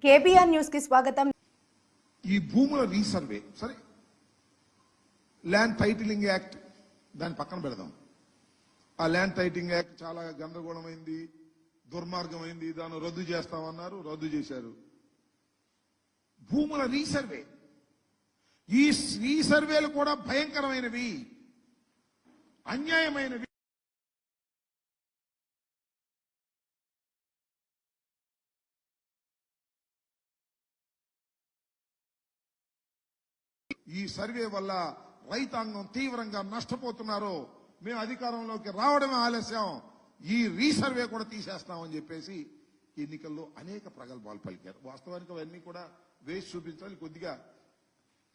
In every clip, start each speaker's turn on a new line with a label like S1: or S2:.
S1: KBR news కి స్వాగతం.
S2: ఈ భూముల రీసర్వే సరే, ల్యాండ్ టైటిలింగ్ యాక్ట్ దాని పక్కన పెడదాం. ఆ ల్యాండ్ టైటిలింగ్ యాక్ట్ చాలా గందరగోళమైంది, దుర్మార్గమైంది. దాన్ని రద్దు చేస్తామన్నారు, రద్దు చేశారు. భూముల రీసర్వే, ఈ రీసర్వేలు కూడా భయంకరమైనవి, అన్యాయమైనవి. ఈ సర్వే వల్ల రైతాంగం తీవ్రంగా నష్టపోతున్నారు. మేము అధికారంలోకి రావడమే ఆలస్యం, ఈ రీసర్వే కూడా తీసేస్తామని చెప్పేసి ఎన్నికల్లో అనేక ప్రగల్భాలు పలికారు. వాస్తవానికి అవన్నీ కూడా వేసి చూపించాలి. కొద్దిగా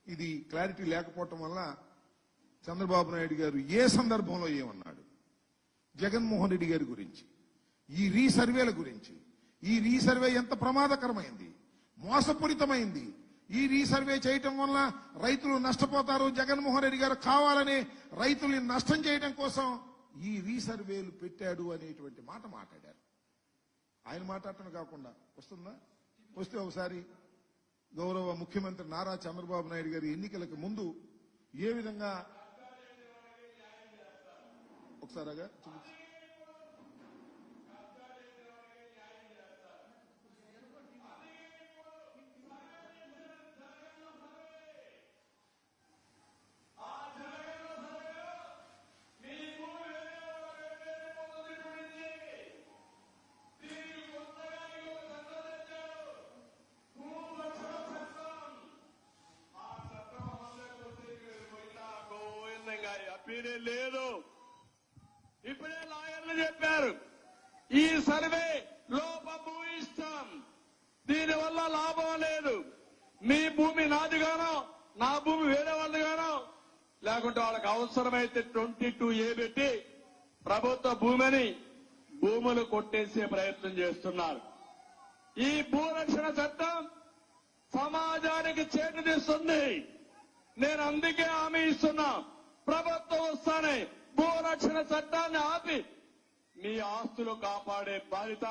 S2: ఇది క్లారిటీ లేకపోవటం వల్ల చంద్రబాబు నాయుడు గారు ఏ సందర్భంలో ఏమన్నాడు, జగన్మోహన్ రెడ్డి గారి గురించి, ఈ రీసర్వేల గురించి, ఈ రీసర్వే ఎంత ప్రమాదకరమైంది, మోసపూరితమైంది, ఈ రీసర్వే చేయటం వల్ల రైతులు నష్టపోతారు, జగన్మోహన్ రెడ్డి గారు కావాలని రైతుల్ని నష్టం చేయడం కోసం ఈ రీసర్వేలు పెట్టాడు అనేటువంటి మాట మాట్లాడారు. ఆయన మాట్లాడటం కాకుండా వస్తుందా, వస్తే ఒకసారి గౌరవ ముఖ్యమంత్రి నారా చంద్రబాబు నాయుడు గారి ఎన్నికలకు ముందు ఏ విధంగా ఒకసారిగా
S3: లేదు. ఇప్పుడే లాయర్లు చెప్పారు, ఈ సర్వే లోపభూయిష్టం, దీనివల్ల లాభం లేదు. మీ భూమి నాదిగానో, నా భూమి వేరే వాళ్ళదిగానో, లేకుంటే వాళ్ళకి అవసరమైతే 22A పెట్టి ప్రభుత్వ భూములు కొట్టేసే ప్రయత్నం చేస్తున్నారు. ఈ భూరక్షణ చట్టం సమాజానికి చేటుదిస్తుంది. నేను అందుకే హామీ ఇస్తున్నా, ప్రభుత్వం వస్తానే భూరక్షణ చట్టాన్ని ఆపి మీ ఆస్తులు కాపాడే బాధ్యత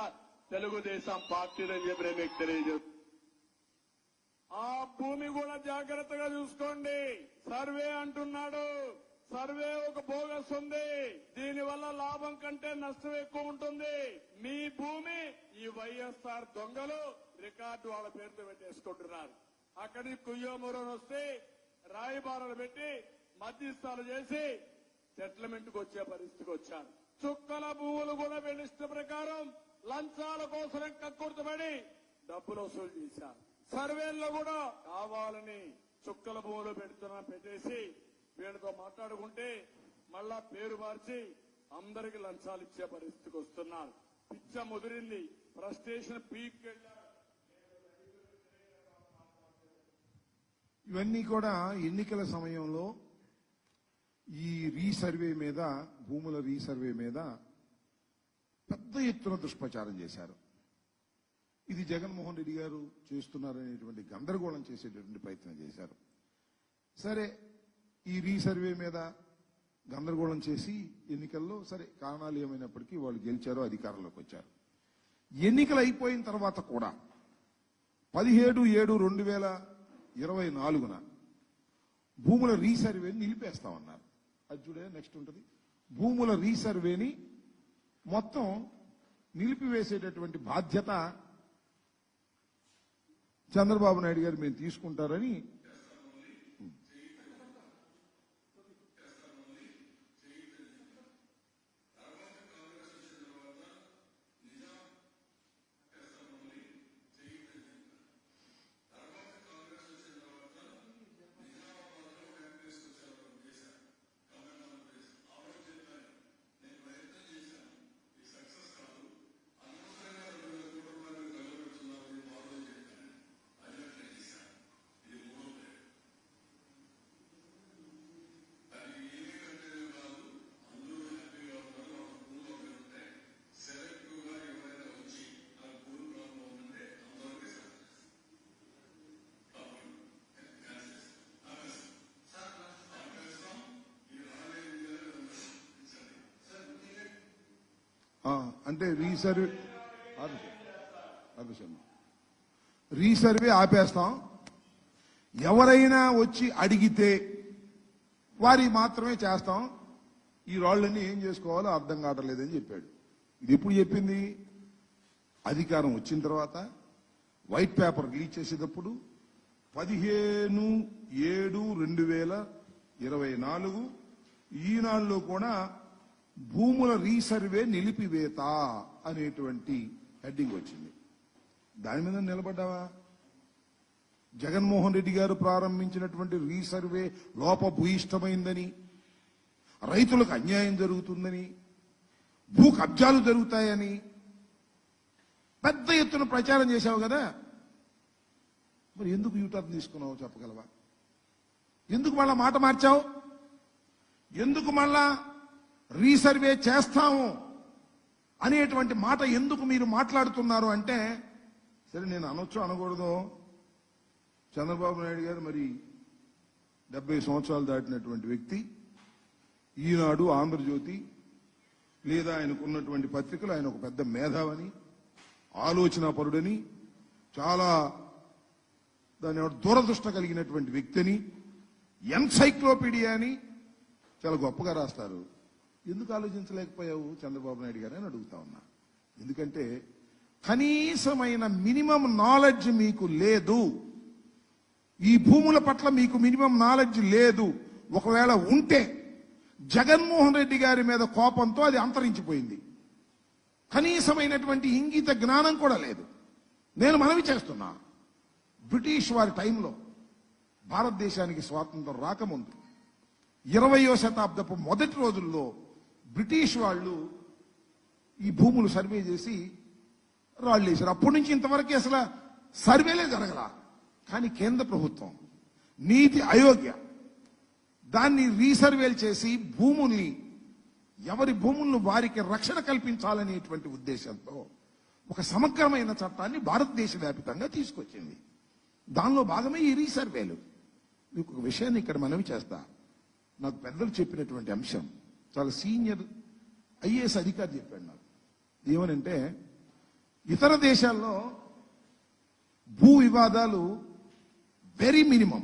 S3: తెలుగుదేశం పార్టీలని చెప్పి మీకు తెలియజేస్తుంది. ఆ భూమి కూడా జాగ్రత్తగా చూసుకోండి. సర్వే అంటున్నాడు, సర్వే ఒక బోగస్ ఉంది, దీనివల్ల లాభం కంటే నష్టం ఎక్కువ ఉంటుంది. మీ భూమి ఈ వైఎస్ఆర్ దొంగలు రికార్డు వాళ్ళ పేరుతో పెట్టేసుకుంటున్నారు. అక్కడికి కుయ్యోమూరని వస్తే రాయబారాలు పెట్టి మధ్యస్థాలు చేసి సెటిల్మెంట్ కు వచ్చే పరిస్థితికి వచ్చారు. చుక్కల భూములు కూడా వీళ్ళ ఇష్ట ప్రకారం లంచాల కోసం కక్కుర్తపడి డబ్బులు వసూలు చేశారు. సర్వేల్లో కూడా కావాలని చుక్కల భూములు పెట్టేసి వీళ్ళతో మాట్లాడుకుంటే మళ్ళా పేరు మార్చి అందరికి లంచాలు ఇచ్చే పరిస్థితికి వస్తున్నారు. పిచ్చ ముదిరింది, ఫ్రస్ట్రేషన్ పీక్ వెళ్ళారు.
S2: ఇవన్నీ కూడా ఎన్నికల సమయంలో ఈ రీసర్వే మీద, భూముల రీసర్వే మీద పెద్ద ఎత్తున దుష్ప్రచారం చేశారు. ఇది జగన్మోహన్ రెడ్డి గారు చేస్తున్నారనేటువంటి గందరగోళం చేసేటటువంటి ప్రయత్నం చేశారు. సరే, ఈ రీసర్వే మీద గందరగోళం చేసి ఎన్నికల్లో సరే కారణాలు ఏమైనప్పటికీ వాళ్ళు గెలిచారు, అధికారంలోకి వచ్చారు. ఎన్నికలు అయిపోయిన తర్వాత కూడా 17/7/2024 భూముల రీసర్వేని నిలిపేస్తామన్నారు. అది చూడే నెక్స్ట్ ఉంటుంది. భూముల రీసర్వేని మొత్తం నిలిపివేసేటటువంటి బాధ్యత చంద్రబాబు నాయుడు గారు మేము తీసుకుంటారని అంటే రీసర్వే రీసర్వే ఆపేస్తాం, ఎవరైనా వచ్చి అడిగితే వారి మాత్రమే చేస్తాం, ఈ రాళ్ళన్నీ ఏం చేసుకోవాలో అర్థం కావట్లేదని చెప్పాడు. ఇది ఎప్పుడు చెప్పింది? అధికారం వచ్చిన తర్వాత వైట్ పేపర్ రిలీజ్ చేసేటప్పుడు 15/7/2024 ఈనాడులో కూడా భూముల రీసర్వే నిలిపివేత అనేటువంటి హెడ్డింగ్ వచ్చింది. దాని మీద నిలబడ్డావా? జగన్మోహన్ రెడ్డి గారు ప్రారంభించినటువంటి రీసర్వే లోపభూయిష్టమైందని, రైతులకు అన్యాయం జరుగుతుందని, భూ కబ్జాలు జరుగుతాయని పెద్ద ఎత్తున ప్రచారం చేశావు కదా. మరి ఎందుకు యూటర్న్ తీసుకున్నావు చెప్పగలవా? ఎందుకు మళ్ళా మాట మార్చావు? ఎందుకు మళ్ళా రీసర్వే చేస్తాము అనేటువంటి మాట ఎందుకు మీరు మాట్లాడుతున్నారు అంటే, సరే నేను అనొచ్చు అనకూడదు, చంద్రబాబు నాయుడు గారు మరి 70 సంవత్సరాలు దాటినటువంటి వ్యక్తి, ఈనాడు, ఆంధ్రజ్యోతి లేదా ఆయనకున్నటువంటి పత్రికలు ఆయన ఒక పెద్ద మేధావని, ఆలోచనాపరుడని, చాలా దాని దూరదృష్ట కలిగినటువంటి వ్యక్తిని, ఎన్సైక్లోపీడియా అని చాలా గొప్పగా రాస్తారు. ఎందుకు ఆలోచించలేకపోయావు చంద్రబాబు నాయుడు గారు అని అడుగుతా ఉన్నా. ఎందుకంటే కనీసమైన మినిమం నాలెడ్జ్ మీకు లేదు. ఈ భూముల పట్ల మీకు మినిమం నాలెడ్జ్ లేదు. ఒకవేళ ఉంటే జగన్మోహన్ రెడ్డి గారి మీద కోపంతో అది అంతరించిపోయింది. కనీసమైనటువంటి ఇంగిత జ్ఞానం కూడా లేదు. నేను మనవి చేస్తున్నా, బ్రిటిష్ వారి టైంలో భారతదేశానికి స్వాతంత్రం రాకముందు 20వ శతాబ్దపు మొదటి రోజుల్లో బ్రిటిష్ వాళ్ళు ఈ భూములు సర్వే చేసి రాళ్ళు వేశారు. అప్పటి నుంచి ఇంతవరకు అసలు సర్వేలే జరగల. కానీ కేంద్ర ప్రభుత్వం, నీతి ఆయోగ్ దాన్ని రీసర్వేలు చేసి భూముల్ని, ఎవరి భూములను వారికి రక్షణ కల్పించాలనేటువంటి ఉద్దేశంతో ఒక సమగ్రమైన చట్టాన్ని భారతదేశ వ్యాప్తంగా తీసుకొచ్చింది. దానిలో భాగమే ఈ రీసర్వేలు. మీకు ఒక విషయాన్ని ఇక్కడ మనవి చేస్తా. నాకు పెద్దలు చెప్పినటువంటి అంశం, చాలా సీనియర్ ఐఏఎస్ అధికారి చెప్పాడు నాకు. ఏమనంటే, ఇతర దేశాల్లో భూ వివాదాలు వెరీ మినిమం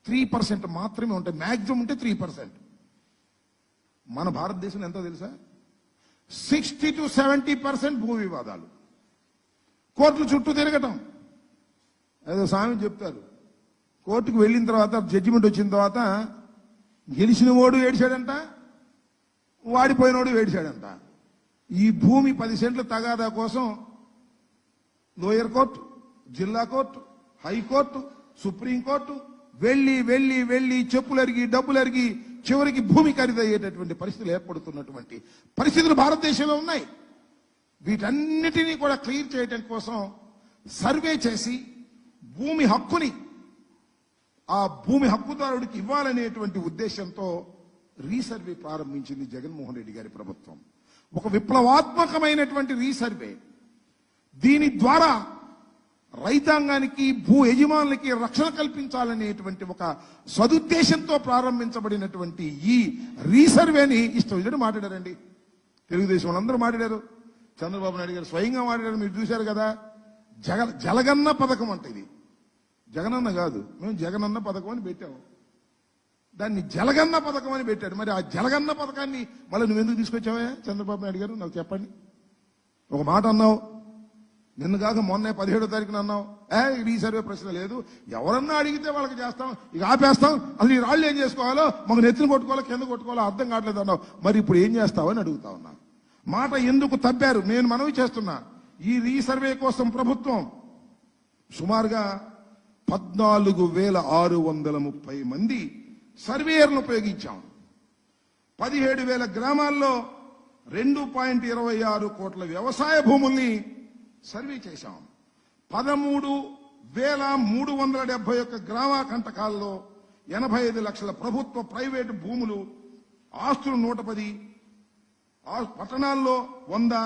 S2: 3% మాత్రమే ఉంటాయి, మ్యాక్సిమం ఉంటే 3%. మన భారతదేశంలో ఎంతో తెలుసా? 60 to 70% భూ వివాదాలు. కోర్టుల చుట్టూ తిరగటం. ఏదో స్వామి చెప్తారు, కోర్టుకు వెళ్ళిన తర్వాత జడ్జిమెంట్ వచ్చిన తర్వాత గెలిచిన వాడు ఏడిచాడంట, వాడిపోయినోడు ఏడిచాడంట. ఈ భూమి 10 సెంట్ల తగాదా కోసం లోయర్ కోర్టు, జిల్లా కోర్టు, హైకోర్టు, సుప్రీంకోర్టు వెళ్ళి వెళ్ళి వెళ్ళి చెప్పులరిగి డబ్బులరిగి చివరికి భూమి ఖరీదయ్యేటటువంటి పరిస్థితులు ఏర్పడుతున్నటువంటి పరిస్థితులు భారతదేశంలో ఉన్నాయి. వీటన్నిటినీ కూడా క్లియర్ చేయడం కోసం సర్వే చేసి భూమి హక్కుని ఆ భూమి హక్కుదారుడికి ఇవ్వాలనేటువంటి ఉద్దేశంతో రీసర్వే ప్రారంభించింది జగన్మోహన్ రెడ్డి గారి ప్రభుత్వం. ఒక విప్లవాత్మకమైనటువంటి రీసర్వే. దీని ద్వారా రైతాంగానికి, భూ యజమానులకి రక్షణ కల్పించాలనేటువంటి ఒక సదుద్దేశంతో ప్రారంభించబడినటువంటి ఈ రీసర్వేని ఇష్టం వచ్చినట్టు మాట్లాడారండి. తెలుగుదేశం వాళ్ళందరూ మాట్లాడారు, చంద్రబాబు నాయుడు గారు స్వయంగా మాట్లాడారు. మీరు చూశారు కదా. జలగన్న పథకం అంటే ఇది జగనన్న కాదు, మేము జగనన్న పథకం అని పెట్టాము. దాన్ని జలగన్న పథకం అని పెట్టాడు. మరి ఆ జలగన్న పథకాన్ని మళ్ళీ నువ్వెందుకు తీసుకొచ్చావా చంద్రబాబు నాయుడు గారు? నాకు చెప్పండి. ఒక మాట అన్నావు, నిన్న కాక మొన్న 17వ తారీఖున అన్నావు, రీసర్వే ప్రశ్న లేదు, ఎవరన్నా అడిగితే వాళ్ళకి చేస్తాం, ఇక ఆపేస్తాం, అసలు ఈ రాళ్ళు ఏం చేసుకోవాలో, మాకు నెత్తిని కొట్టుకోవాలో కింద కొట్టుకోవాలో అర్థం కావట్లేదు అన్నావు. మరి ఇప్పుడు ఏం చేస్తావని అడుగుతా ఉన్నా. మాట ఎందుకు తప్పారు? నేను మనవి చేస్తున్నా, ఈ రీసర్వే కోసం ప్రభుత్వం సుమారుగా 14,630 మంది సర్వేయర్లను ఉపయోగించాం. 17,000 గ్రామాల్లో 2.26 కోట్ల వ్యవసాయ భూముల్ని సర్వే చేశాం. 13,371 గ్రామ కంటకాల్లో 85 లక్షల ప్రభుత్వ ప్రైవేటు భూములు, ఆస్తులు 110, పట్టణాల్లో 100,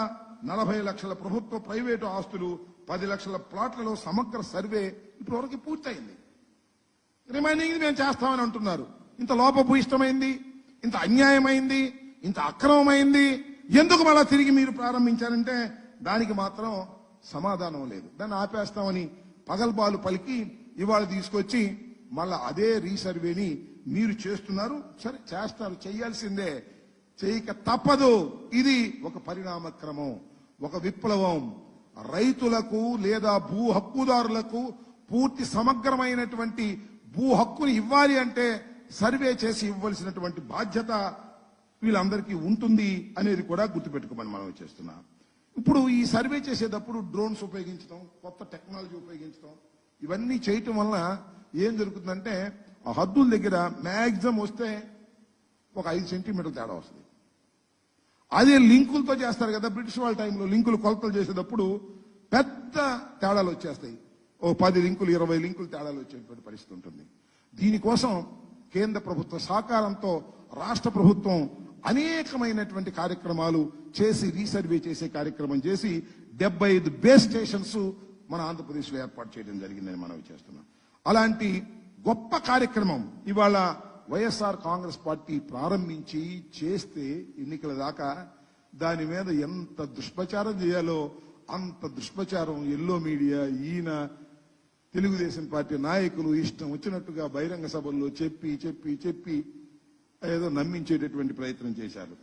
S2: 40 లక్షల ప్రభుత్వ ప్రైవేటు ఆస్తులు, 10 లక్షల ప్లాట్లలో సమగ్ర సర్వే ఇప్పటివరకు పూర్తయింది. రిమైనింగ్ మేము చేస్తామని అంటున్నారు. ఇంత లోపభూయిష్టమైంది, ఇంత అన్యాయమైంది, ఇంత అక్రమమైంది, ఎందుకు మళ్ళా తిరిగి మీరు ప్రారంభించారంటే దానికి మాత్రం సమాధానం లేదు. దాన్ని ఆపేస్తామని పగల్బాలు పలికి ఇవాళ తీసుకొచ్చి మళ్ళా అదే రీసర్వేని మీరు చేస్తున్నారు. సరే చేస్తారు, చేయాల్సిందే, చేయక తప్పదు. ఇది ఒక పరిణామక్రమం, ఒక విప్లవం. రైతులకు లేదా భూ హక్కుదారులకు పూర్తి సమగ్రమైనటువంటి భూ హక్కుని ఇవ్వాలి అంటే సర్వే చేసి ఇవ్వాల్సినటువంటి బాధ్యత వీళ్ళందరికీ ఉంటుంది అనేది కూడా గుర్తుపెట్టుకోమని మనం చేస్తున్నాం. ఇప్పుడు ఈ సర్వే చేసేటప్పుడు డ్రోన్స్ ఉపయోగించడం, కొత్త టెక్నాలజీ ఉపయోగించడం, ఇవన్నీ చేయటం వల్ల ఏం జరుగుతుందంటే ఆ హద్దుల దగ్గర మ్యాక్సిమం వస్తే ఒక 5 సెంటీమీటర్ల తేడా వస్తుంది. అదే లింకులతో చేస్తారు కదా, బ్రిటిష్ వాళ్ళ టైంలో లింకులు కొలతలు చేసేటప్పుడు పెద్ద తేడాలు వచ్చేస్తాయి. ఓ 10 లింకులు 20 లింకులు తేడాలు వచ్చేటువంటి పరిస్థితి ఉంటుంది. దీనికోసం కేంద్ర ప్రభుత్వ సహకారంతో రాష్ట్ర ప్రభుత్వం అనేకమైనటువంటి కార్యక్రమాలు చేసి రీసర్వే చేసే కార్యక్రమం చేసి 75 బేస్ స్టేషన్స్ మన ఆంధ్రప్రదేశ్లో ఏర్పాటు చేయడం జరిగిందని మనం చేస్తున్నాం. అలాంటి గొప్ప కార్యక్రమం ఇవాళ వైఎస్ఆర్ కాంగ్రెస్ పార్టీ ప్రారంభించి చేస్తే ఎన్నికల దాకా దాని మీద ఎంత దుష్ప్రచారం చేయాలో అంత దుష్ప్రచారం ఎల్లో మీడియా, ఈయన తెలుగుదేశం పార్టీ నాయకులు ఇష్టం వచ్చినట్టుగా బహిరంగ సభల్లో చెప్పి చెప్పి చెప్పి ఏదో నమ్మించేటటువంటి ప్రయత్నం చేశారు.